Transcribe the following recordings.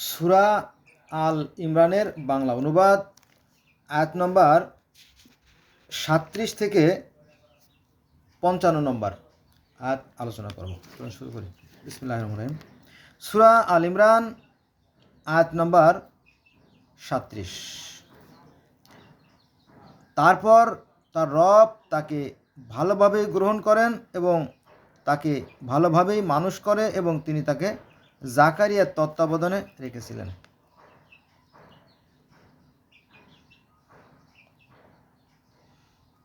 সূরা আল ইমরানের বাংলা অনুবাদ আয়াত নম্বর 37 থেকে 55 নম্বর আয়াত আলোচনা করব। শুরু করি। বিসমিল্লাহির রহমানির রহিম। সূরা আল ইমরান আয়াত নম্বর 37। তারপর তার রব তাকে ভালোভাবেই গ্রহণ করেন এবং তাকে ভালোভাবেই মানুষ করে এবং তিনি তাকে জাকারিয়ার তত্ত্বাবধানে রেখেছিলেন।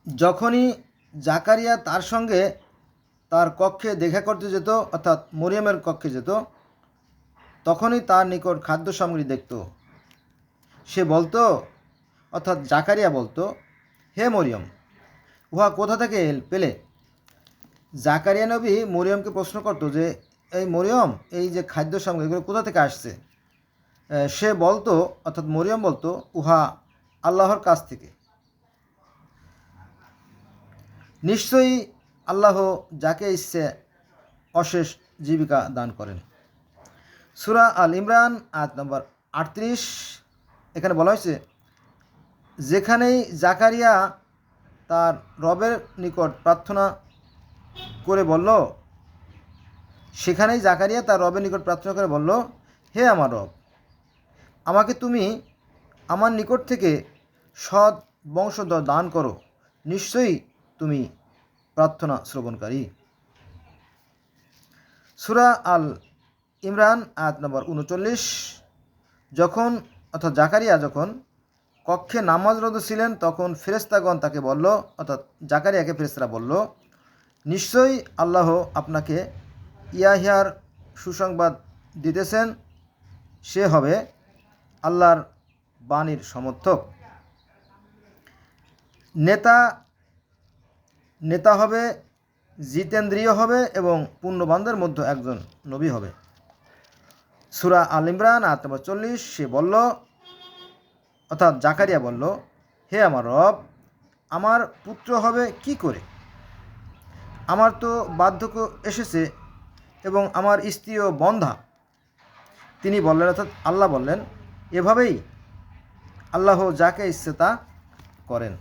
যখনই জাকারিয়া তার সঙ্গে তার কক্ষে দেখা করতে যেত, অর্থাৎ মরিয়মের কক্ষে যেত, তখনই তার নিকট খাদ্য সামগ্রী দেখত। সে বলতো, অর্থাৎ জাকারিয়া বলতো, হে মরিয়ম, উহা কোথা থেকে পেলে? জাকারিয়া নবী মরিয়মকে প্রশ্ন করত যে, এই মরিয়ম, এই যে খাদ্য সামগ্রী এগুলো কোথা থেকে আসছে? সে বলতো, অর্থাৎ মরিয়ম বলতো, উহা আল্লাহর কাছ থেকে। নিশ্চয়ই আল্লাহ যাকে ইচ্ছে অশেষ জীবিকা দান করেন। সূরা আল ইমরান আয়াত নম্বর 38। এখানে বলা হয়েছে, যেখানেই জাকারিয়া তার রবের নিকট প্রার্থনা করে বলল, সেখানেই জাকারিয়া তার রবের নিকট প্রার্থনা করে বলল, হে আমার রব, আমাকে তুমি আমার নিকট থেকে সৎ বংশধর দান করো, নিশ্চয়ই তুমি প্রার্থনা শ্রবণকারী। সূরা আল ইমরান আয়াত নম্বর 39। যখন, অর্থাৎ জাকারিয়া যখন কক্ষে নামাজরত ছিলেন, তখন ফেরেশতাগণ তাকে বলল, অর্থাৎ জাকারিয়াকে ফেরেশতারা বলল, নিশ্চয়ই আল্লাহ আপনাকে ইয়াহিয়ার সুসংবাদ দিতেছেন, সে হবে আল্লাহর বাণীর সমর্থক, নেতা হবে, জিতেন্দ্রীয় হবে এবং পুণ্যবানদের মধ্যে একজন নবী হবে। সূরা আল ইমরান আয়াত নম্বর 40। সে বলল, অর্থাৎ জাকারিয়া বলল, হে আমার রব, আমার পুত্র হবে কি করে? আমার তো বার্ধক্য এসেছে এবং আমার স্ত্রীও বন্ধ্যা। তিনি বললেন, অর্থাৎ আল্লাহ বললেন, এভাবেই আল্লাহ যাকে ইচ্ছে তা করেন।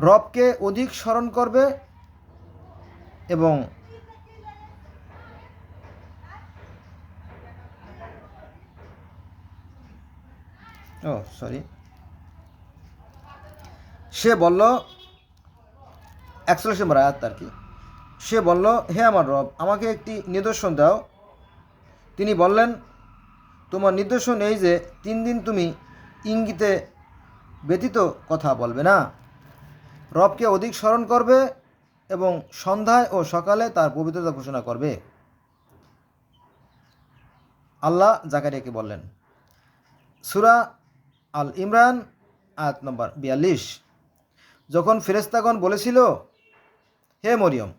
রবকে অধিক স্মরণ করবে এবং সে বলল, 41 নম্বর আয়াত আর কি। সে বলল, হে আমার রব, আমাকে একটি নিদর্শন দাও। তিনি বললেন, তোমার নিদর্শন এই যে 3 দিন তুমি ইঙ্গিতে ব্যতীত কথা বলবে না, রবকে অধিক স্মরণ করবে এবং সন্ধ্যায় ও সকালে তার পবিত্রতা ঘোষণা করবে। আল্লাহ জাকারিয়াকে বললেন। সূরা আল ইমরান আয়াত নম্বর 42। যখন ফেরেশতাগণ বলেছিল, হে মরিয়ম,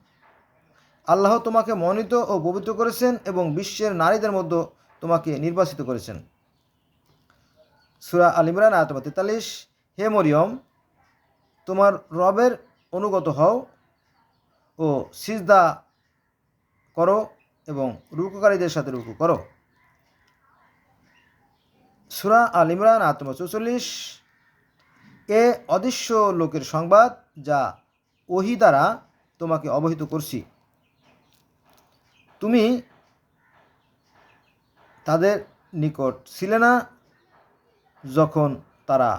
আল্লাহ তোমাকে মনোনীত ও পবিত্র করেছেন এবং বিশ্বের নারীদের মধ্যে তোমাকে নির্বাচিত করেছেন। সূরা আল ইমরান আয়াত নম্বর 43। হে মরিয়ম, তোমার রবের অনুগত হও ও সিজদা করো এবং রুকুকারীদের সাথে রুকু করো। সূরা আল ইমরান আয়াত নম্বর 44। এ অদৃশ্য লোকের সংবাদ যা ওহী দ্বারা তোমাকে অবহিত করছি। তুমি তাদের নিকট ছিলে না যখন তারা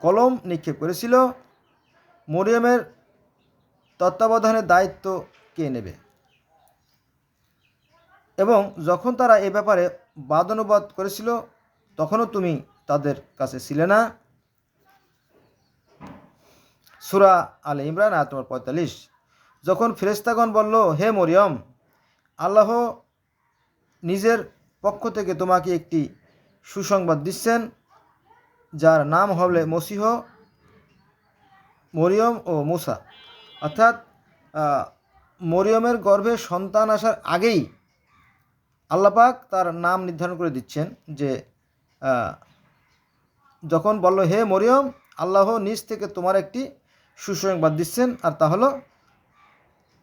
কলম নিক্ষেপ করেছিল। মরিয়মের তত্ত্বাবধানের দায়িত্ব কে নেবে? এবং যখন তারা এ ব্যাপারে বাদানুবাদ করেছিল, তখনও তুমি তাদের কাছে ছিলে না। সূরা আল ইমরান আয়াত নম্বর 45। যখন ফেরেশতাগণ বলল, হে মরিয়ম, আল্লাহ নিজের পক্ষ থেকে তোমাকে একটি সুসংবাদ দিচ্ছেন, যার নাম হবে মসীহ, মরিয়ম ও মুসা। অর্থাৎ মরিয়মের গর্ভে সন্তান আসার আগেই আল্লাহ পাক তার নাম নির্ধারণ করে দিচ্ছেন, যে যখন বলল, হে মরিয়ম, আল্লাহ নিজ থেকে তোমার একটি সুসংবাদ দিচ্ছেন, আর তা হলো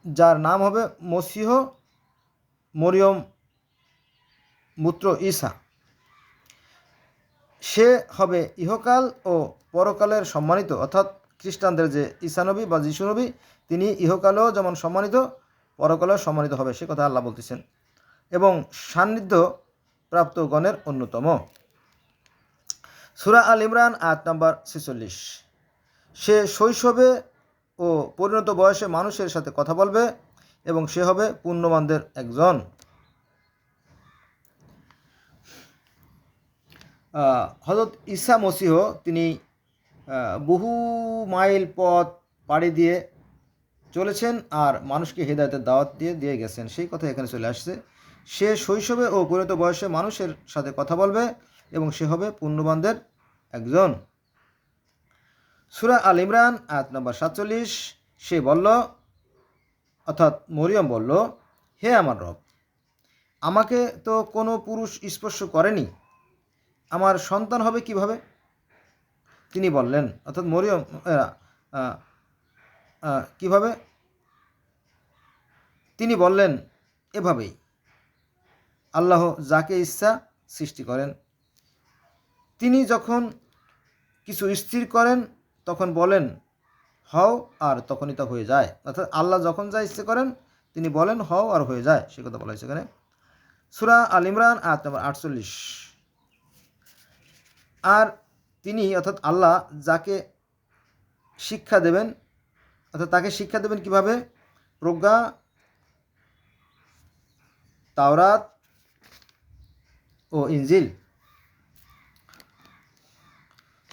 যার নাম হবে মসীহ মরিয়ম পুত্র ঈসা, সে হবে ইহকাল ও পরকালের সম্মানিত, অর্থাৎ খ্রিস্টানদের যে ঈসা নবী বা যিশু নবী, তিনি ইহকালেও যেমন সম্মানিত, পরকালেও সম্মানিত হবে, সে কথা আল্লাহ বলতেছেন, এবং সান্নিধ্য প্রাপ্ত গণের অন্যতম। সূরা আল ইমরান আয়াত নম্বর 46। সে শৈশবে ও পরিণত বয়সে মানুষের সাথে কথা বলবে এবং সে হবে পুণ্যবানদের একজন। হযরত ঈসা মসীহ তিনি বহু মাইল পথ পাড়ি দিয়ে চলেছেন আর মানুষকে হেদায়েতের দাওয়াত দিয়ে গেছেন, সেই কথা এখানে চলে আসছে। সে শৈশবে ও পরিণত বয়সে মানুষের সাথে কথা বলবে এবং সে হবে পুণ্যবানদের একজন। সূরা আল ইমরান আয়াত নম্বর 47। সে বলল, অর্থাৎ মরিয়ম বলল, হে আমার রব, আমাকে তো কোনো পুরুষ স্পর্শ করেনি, আমার সন্তান হবে কিভাবে? তিনি বললেন, অর্থাৎ মরিয়ম কিভাবে? তিনি বললেন, এভাবেই আল্লাহ যাকে ইচ্ছা সৃষ্টি করেন। তিনি যখন কিছু স্থির করেন তখন বলেন হও, আর তখনই তা হয়ে যায়। অর্থাৎ আল্লাহ যখন যা ইচ্ছে করেন তিনি বলেন হও আর হয়ে যায়, সে কথা বলা হয়েছে এখানে। সূরা আল ইমরান আয়াত নম্বর 48। আর তিনি অর্থাৎ আল্লাহ যাকে শিক্ষা দেবেন, অর্থাৎ তাকে শিক্ষা দেবেন কিভাবে? প্রজ্ঞা, তাওরাত ও ইনজিল।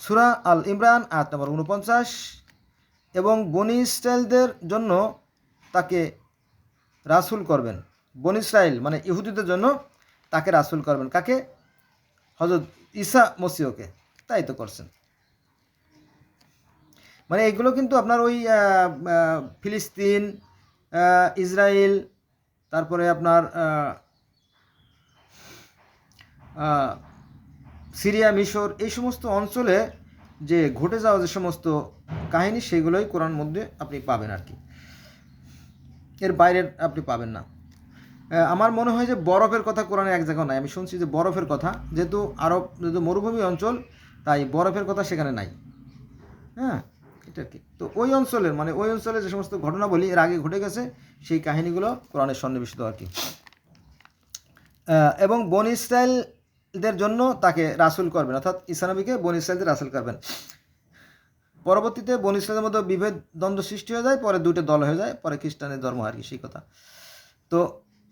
সূরা আল ইমরান আয়াত নম্বর 49। এবং বনি ইসরায়েলদের জন্য তাকে রাসূল করবেন। বনি ইসরায়েল মানে ইহুদিদের জন্য তাকে রাসূল করবেন। কাকে? হযরত ঈসা মসীহকে। তাই তো করছেন। মানে এগুলো কিন্তু আপনার ওই ফিলিস্তিন, ইসরায়েল, তারপরে আপনার সিরিয়া, মিশর, এই সমস্ত অঞ্চলে যে ঘটে যাওয়া যে সমস্ত কাহিনী, সেগুলোই কোরআন মধ্যে আপনি পাবেন আর কি, এর বাইরের আপনি পাবেন না। আমার মনে হয় যে বরফের কথা কোরআনে এক জায়গাও নাই। আমি শুনছি যে বরফের কথা, যেহেতু আরব যেহেতু মরুভূমি অঞ্চল, তাই বরফের কথা সেখানে নাই। হ্যাঁ, এটা কি তো ওই অঞ্চলের মানে ওই অঞ্চলে যে সমস্ত ঘটনাবলী এর আগে ঘটে গেছে, সেই কাহিনীগুলো কোরআনের সন্নিবেশিত আর কি। এবং বনি ইসরায়েলদের জন্য তাকে রাসূল করবেন, অর্থাৎ ঈসা নবীকে বনি ইসরায়েলদের রাসূল করবেন। পরবর্তীতে বনি ইসরায়েলের মধ্যে বিভেদ দ্বন্দ্ব সৃষ্টি হয়ে যায়, পরে দুটো দল হয়ে যায়, পরে খ্রিস্টানের ধর্ম আর কি, সেই কথা। তো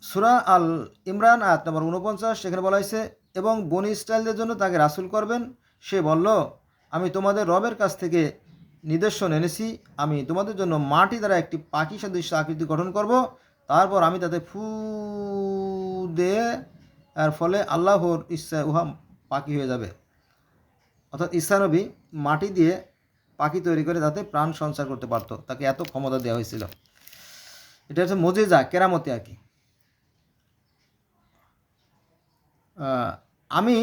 সূরা আল ইমরান আয়াত নম্বর 49, সেখানে বলা হয়েছে, এবং বনি ইসরায়েলদের জন্য তাকে রাসূল করবেন। সে বলল, আমি তোমাদের রবের কাছ থেকে নিদর্শন এনেছি, আমি তোমাদের জন্য মাটি দ্বারা একটি পাখি সদৃশ্য আকৃতি গঠন করব, তারপর আমি তাতে ফু দিয়ে এর ফলে আল্লাহর ইচ্ছায় উহা পাখি হয়ে যাবে। অর্থাৎ ঈসা নবী মাটি দিয়ে পাখি তৈরি করে তাতে প্রাণ সঞ্চার করতে পারত, তাকে এত ক্ষমতা দেওয়া হয়েছিল। এটা হচ্ছে মুজিজা, কেরামতি আর কি। আমি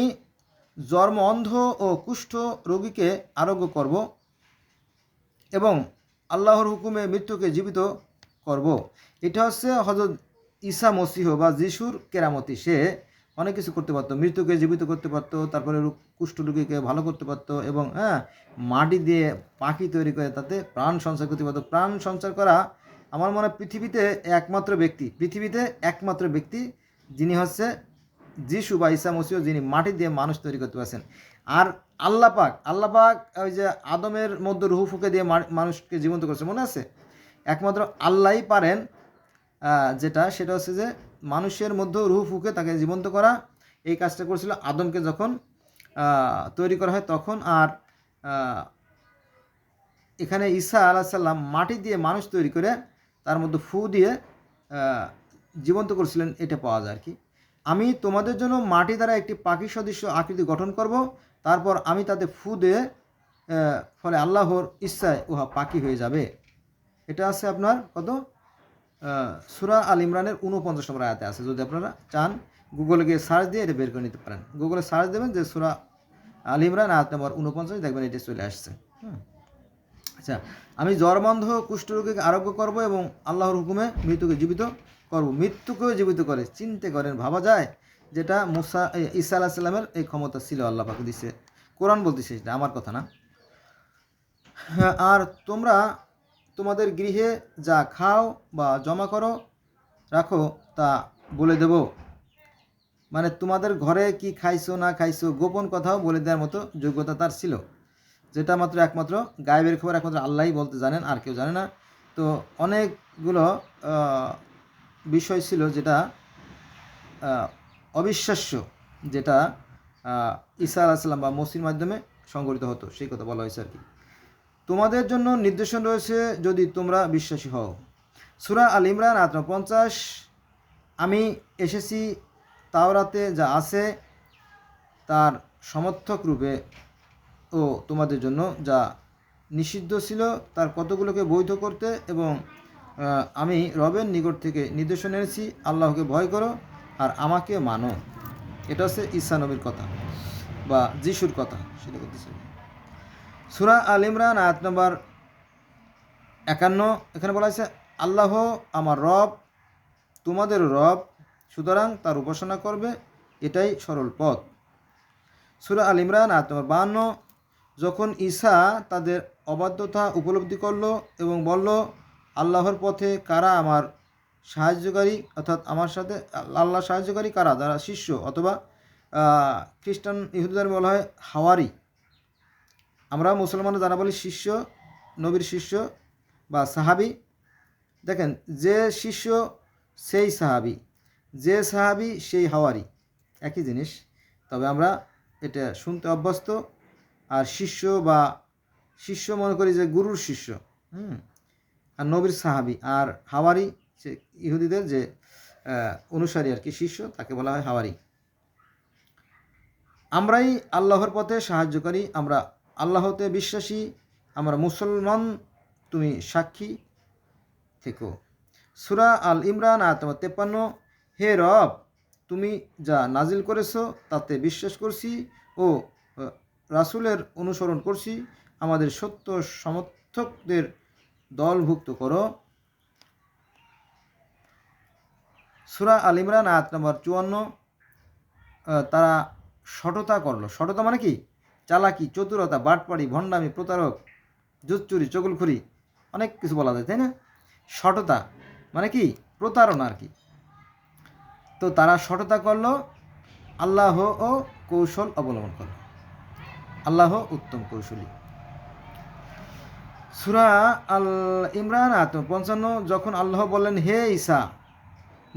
জন্ম অন্ধ ও কুষ্ঠ রোগীকে আরোগ্য করব এবং আল্লাহর হুকুমে মৃত্যুকে জীবিত করব। এটা হচ্ছে হযরত ঈসা মসীহ বা যিশুর কেরামতি। সে অনেক কিছু করতে পারতো, মৃত্যুকে জীবিত করতে পারতো, তারপরে কুষ্ঠ রোগীকে ভালো করতে পারতো, এবং মাটি দিয়ে পাখি তৈরি করে তাতে প্রাণ সঞ্চার করতে পারতো। প্রাণ সঞ্চার করা আমার মনে হয় পৃথিবীতে একমাত্র ব্যক্তি যিনি হচ্ছে যিশু বা ঈসা মসীহ, যিনি মাটি দিয়ে মানুষ তৈরি করতে পারছেন। আর আল্লাহ পাক ওই যে আদমের মধ্যে রুহু ফুঁকে দিয়ে মানুষকে জীবন্ত করছে, মনে আছে? একমাত্র আল্লাহই পারেন সেটা হচ্ছে যে মানুষের মধ্যে রুহু ফুঁকে তাকে জীবন্ত করা। এই কাজটা করেছিল আদমকে যখন তৈরি করা হয় তখন। আর এখানে ঈসা আলাইহিস সালাম মাটি দিয়ে মানুষ তৈরি করে তার মধ্যে ফু দিয়ে জীবন্ত করেছিলেন, এটা পাওয়া যায় আর কি। আমি তোমাদের জন্য মাটি দ্বারা একটি পাখি সদৃশ্য আকৃতি গঠন করব, তারপর আমি তাতে ফু দিয়ে ফলে আল্লাহর ইচ্ছায় উহা পাখি হয়ে যাবে। এটা আছে আপনার কত? সূরা আল ইমরানের 49 নম্বর আয়াতে আছে। যদি আপনারা চান গুগলে গিয়ে সার্চ দিয়ে এটা বের করে নিতে পারেন। গুগলে সার্চ দেবেন যে সূরা আল ইমরান আয়াত নম্বর 49, দেখবেন এটা চলে আসছে। আচ্ছা, আমি জ্বরবন্ধ কুষ্ঠরোগীকে আরোগ্য করব এবং আল্লাহর হুকুমে মৃত্যুকে জীবিত করব। মৃত্যুকেও জীবিত করে, চিনতে করেন, ভাবা যায়? যেটা ঈসা আলাইহিস সালামের এই ক্ষমতা ছিল, আল্লাহ পাক দিছে। কোরআন বলতেছে, এটা আমার কথা না। হ্যাঁ, আর তোমরা তোমাদের গৃহে যা খাও বা জমা করো রাখো তা বলে দেব। মানে তোমাদের ঘরে কি খাইছো না খাইছো গোপন কথাও বলে দেওয়ার মতো যোগ্যতা তার ছিল, যেটা একমাত্র গায়েবের খবর একমাত্র আল্লাহই বলতে জানেন, আর কেউ জানে না। তো অনেকগুলো বিষয় ছিল যেটা অবিশ্বাস্য, যেটা ঈসা আলাইহিস সালাম বা মসির মাধ্যমে সংঘটিত হতো, সেই কথা বলা হয়েছে আর কি। তোমাদের জন্য নির্দেশন রয়েছে যদি তোমরা বিশ্বাসী হও। সূরা আল ইমরান আয়াত 50। আমি এসেছি তাওরাতে যা আছে তার সমর্থক রূপে ও তোমাদের জন্য যা নিষিদ্ধ ছিল তার কতগুলোকে বৈধ করতে, এবং আমি রবের নিকট থেকে নির্দেশন এনেছি আল্লাহকে ভয় করো আর আমাকে মানো। এটা হচ্ছে ঈসা নবীর কথা বা যিশুর কথা, সেটা করতেছে। সূরা আল ইমরান আয়াত নম্বর 51, এখানে বলা হয়েছে আল্লাহ আমার রব, তোমাদেরও রব, সুতরাং তার উপাসনা করবে, এটাই সরল পথ। সূরা আল ইমরান আয়াত নম্বর 52, যখন ঈসা তাদের অবাধ্যতা উপলব্ধি করল এবং বলল আল্লাহর পথে কারা আমার সাহায্যকারী, অর্থাৎ আমার সাথে আল্লাহ সাহায্যকারী কারা, যারা শিষ্য, অথবা খ্রিস্টান ইহুদিদের বলা হয় হাওয়ারি, আমরা মুসলমানরা যারা বলি শিষ্য, নবীর শিষ্য বা সাহাবি। দেখেন, যে শিষ্য সেই সাহাবি, যে সাহাবি সেই হাওয়ারি, একই জিনিস। তবে আমরা এটা শুনতে অভ্যস্ত। আর শিষ্য মনে করি যে গুরুর শিষ্য, আর নবীর সাহাবি, আর হাওয়ারি সে ইহুদিদের যে অনুসারী আর কি, শিষ্য, তাকে বলা হয় হাওয়ারি। আমরাই আল্লাহর পথে সাহায্যকারী, আমরা আল্লাহতে বিশ্বাসী, আমরা মুসলমান, তুমি সাক্ষী থেকো। সূরা আল ইমরান আয়াত 53, হে রব, তুমি যা নাজিল করেছো তাতে বিশ্বাস করছি ও রাসূলের অনুসরণ করছি, আমাদের সত্য সমর্থকদের দলভুক্ত করো। সূরা আল ইমরান আয়াত নম্বর 54, তারা সততা করলো। সততা মানে কি? চালাকি, চতুরতা, বাটপাড়ি, ভণ্ডামি, প্রতারক, জুচ্চুরি, চগলখুরি, অনেক কিছু বলা যায়, তাই না? সততা মানে কি? প্রতারণা আর কি। তো তারা সততা করলো, আল্লাহ ও কৌশল অবলম্বন করলো। আল্লাহ উত্তম কৌশলী। সূরা আল ইমরান আয়াত 55, যখন আল্লাহ বললেন হে ঈসা,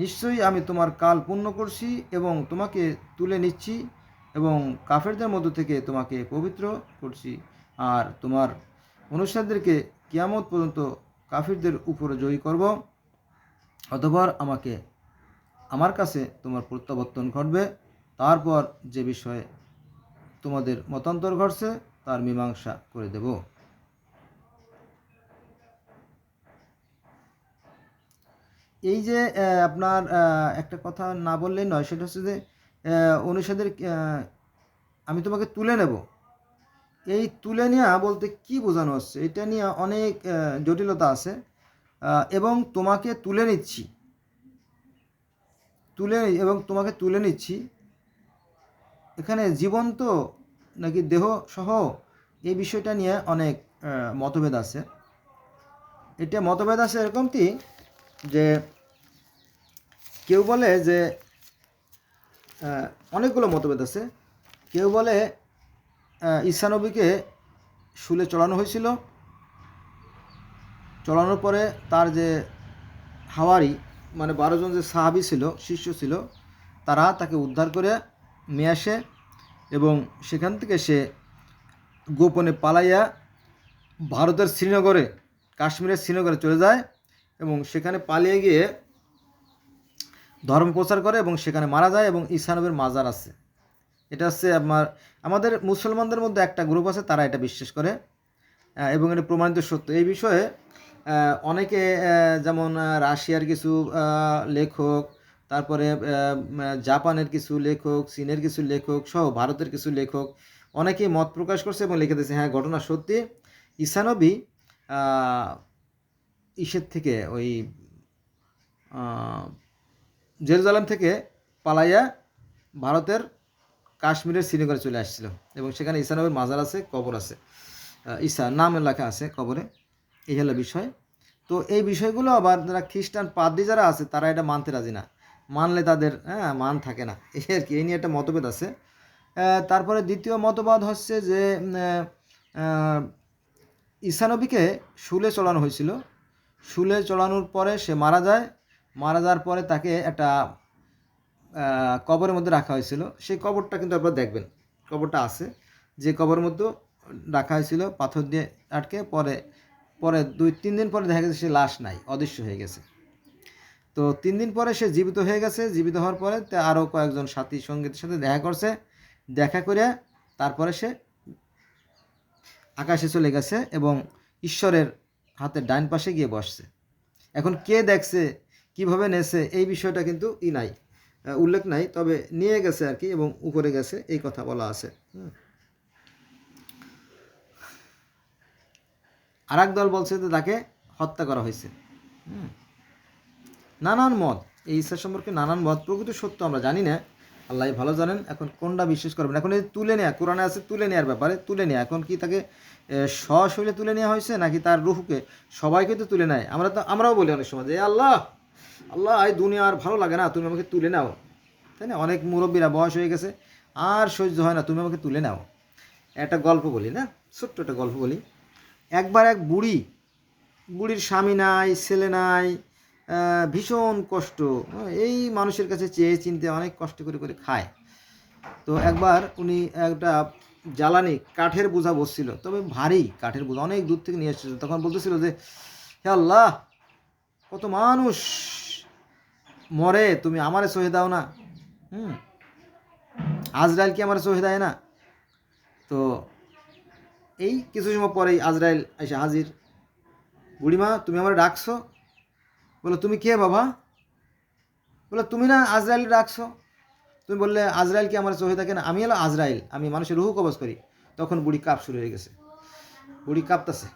নিশ্চয়ই আমি তোমার কাল পূর্ণ করছি এবং তোমাকে তুলে নিচ্ছি এবং কাফেরদের মধ্য থেকে তোমাকে পবিত্র করছি, আর তোমার অনুসারীদেরকে কিয়ামত পর্যন্ত কাফিরদের উপরে জয়ী করব, অতঃপর আমার কাছে তোমার প্রত্যাবর্তন ঘটবে, তারপর যে বিষয়ে তোমাদের মতান্তর ঘটছে তার মীমাংসা করে দেব। এই যে আপনার একটা কথা না বললেই নয়, সেটা হচ্ছে যে অনুসারীদের আমি তোমাকে তুলে নেব। এই তুলে নেওয়া বলতে কি বোঝানো হচ্ছে, এটা নিয়ে অনেক জটিলতা আছে। এবং তোমাকে তুলে নিচ্ছি, তোমাকে তুলে নিচ্ছি, এখানে জীবন্ত নাকি দেহ সহ, এই বিষয়টা নিয়ে অনেক মতভেদ আছে। এটা মতভেদ আছে এরকম কি, যে কেউ বলে যে অনেকগুলো মতভেদ আছে। কেউ বলে ঈসা নবীকে শুলে চড়ানো হয়েছিল, চড়ানোর পরে তার যে হাওয়ারি মানে 12 জন যে সাহাবী ছিল, শিষ্য ছিল, তারা তাকে উদ্ধার করে নিয়ে আসে এবং সেখান থেকে সে গোপনে পালাইয়া ভারতের শ্রীনগরে, কাশ্মীরের শ্রীনগরে চলে যায় এবং সেখানে পালিয়ে গিয়ে ধর্ম প্রচার করে এবং সেখানে মারা যায়, এবং ঈসা নবীর মাজার আছে। এটা হচ্ছে আমাদের মুসলমানদের মধ্যে একটা গ্রুপ আছে, তারা এটা বিশ্বাস করে এবং এটা প্রমাণিত সত্য। এই বিষয়ে অনেকে, যেমন রাশিয়ার কিছু লেখক, তারপরে জাপানের কিছু লেখক, চীনের কিছু লেখক সহ ভারতের কিছু লেখক, অনেকেই মত প্রকাশ করছে এবং লিখে দিয়েছে হ্যাঁ ঘটনা সত্যি, ঈসা নবী ইসের থেকে ওই জেরুজালেম থেকে পালাইয়া ভারতের কাশ্মীরের শ্রীনগরে চলে আসছিল এবং সেখানে ঈসা নবীর মাজার আছে, কবর আছে, ঈসা নাম লেখা আছে কবরে। এই হলো বিষয়। তো এই বিষয়গুলো আবার যারা খ্রিস্টান পাদ্রী যারা আছে তারা এটা মানতে রাজি না, মানলে তাদের মান থাকে না, এই আর কি। এই নিয়ে একটা মতভেদ আছে। তারপরে দ্বিতীয় মতবাদ হচ্ছে যে ঈসা নবীকে শুলে চড়ানো হয়েছিল। শুলে চড়ানোর পরে সে মারা যায়। মারা যাওয়ার পরে তাকে একটা কবরের মধ্যে রাখা হয়েছিল। সেই কবরটা কিন্তু আপনারা দেখবেন, কবরটা আছে, যে কবরের মধ্যে রাখা হয়েছিল পাথর দিয়ে আটকে। পরে 2-3 দিন পরে দেখা গেছে সে লাশ নাই, অদৃশ্য হয়ে গেছে। তো 3 দিন পরে সে জীবিত হয়ে গেছে। জীবিত হওয়ার পরে আরও কয়েকজন সাথী সঙ্গীতের সাথে দেখা করছে। দেখা করে তারপরে সে আকাশে চলে গেছে এবং ঈশ্বরের হাতের ডান পাশে গিয়ে বসছে। এখন কে দেখছে, কিভাবে নেছে, এই বিষয়টা কিন্তু নাই, উল্লেখ নাই, তবে নিয়ে গেছে আর কি এবং উপরে গেছে, এই কথা বলা আছে। আর এক দল বলছে যে তাকে হত্যা করা হয়েছে। নানান মত, এই ঈসা সম্পর্কে নানান মত, প্রকৃত সত্য আমরা জানি না, আল্লাহ ভালো জানেন। এখন কোনটা বিশ্বাস করবেন? এখন এই তুলে নেওয়া, কোরআনে আছে তুলে নেওয়ার ব্যাপারে, তুলে নেওয়া, এখন কি তাকে সশরীরে তুলে নেওয়া হয়েছে নাকি তার রুহকে? সবাইকে তো তুলে নেয়। আমরাও বলি অনেক সময় যে আল্লাহ আল্লাহ এই দুনিয়া আর ভালো লাগে না, তুমি আমাকে তুলে নাও, তাই না? অনেক মুরব্বীরা বয়স হয়ে গেছে, আর সহ্য হয় না, তুমি আমাকে তুলে নাও। একটা গল্প বলি না, ছোট্ট একটা গল্প বলি। একবার এক বুড়ির স্বামী নাই, ছেলে নাই, ভীষণ কষ্ট, এই মানুষের কাছে চেয়ে চিনতে অনেক কষ্ট করে করে খায়। তো একবার উনি একটা জ্বালানি কাঠের বোঝা বসছিল, তবে ভারী কাঠের বোঝা, অনেক দূর থেকে নিয়ে এসেছিল। তখন বলতেছিল যে হে আল্লাহ, কত মানুষ মরে, তুমি আমারে সহে দাও না, আজরাইল কি আমার সহে দেয় না? তো এই কিছু সময় পরেই আজরাইল এসে হাজির। বুড়িমা, তুমি আমার ডাকছো? বলো তুমি কে বাবা? বলে তুমি না আজরাইল ডাকছো, তুমি বললে আজরাইল কি আমার চোখে থাকে না? আমি হলো আজরাইল, আমি মানুষের রুহু কবজ করি। তখন বুড়ি কাঁপ শুরু হয়ে গেছে, বুড়ি কাঁপতেছে।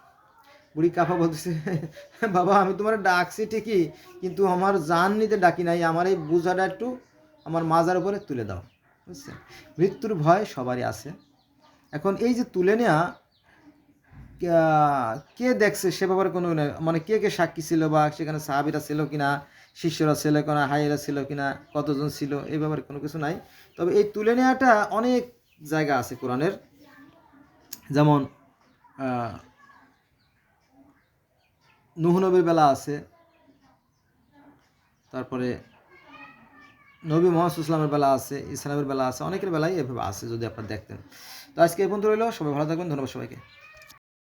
বুড়ি কাঁপা বলতেছে বাবা, আমি তোমার ডাকছি ঠিকই, কিন্তু আমার জান নিতে ডাকি নাই, আমার এই বোঝাটা একটু আমার মাজার উপরে তুলে দাও, বুঝছেন? মৃত্যুর ভয় সবারই আছে। এখন এই যে তুলে নেওয়া, কে দেখছে সে ব্যাপারে কোনো মানে কে কে সাক্ষী ছিল, বা সেখানে সাহাবীরা ছিল কিনা, শিষ্যরা ছিল কিনা, হাইয়েরা ছিল কিনা, কতজন ছিল, এই ব্যাপারে কোনো কিছু নাই। তবে এই তুলে নেওয়াটা অনেক জায়গা আছে কোরআনের, যেমন নূহ নবীর বেলা আছে, তারপরে নবী মুহাম্মদ ইসলামের বেলা আছে, ঈসা নবীর বেলা আছে, অনেকের বেলায় এভাবে আছে যদি আপনারা দেখতেন। তো আজকে এই পর্যন্ত রইল। সবাই ভালো থাকবেন, ধন্যবাদ সবাইকে।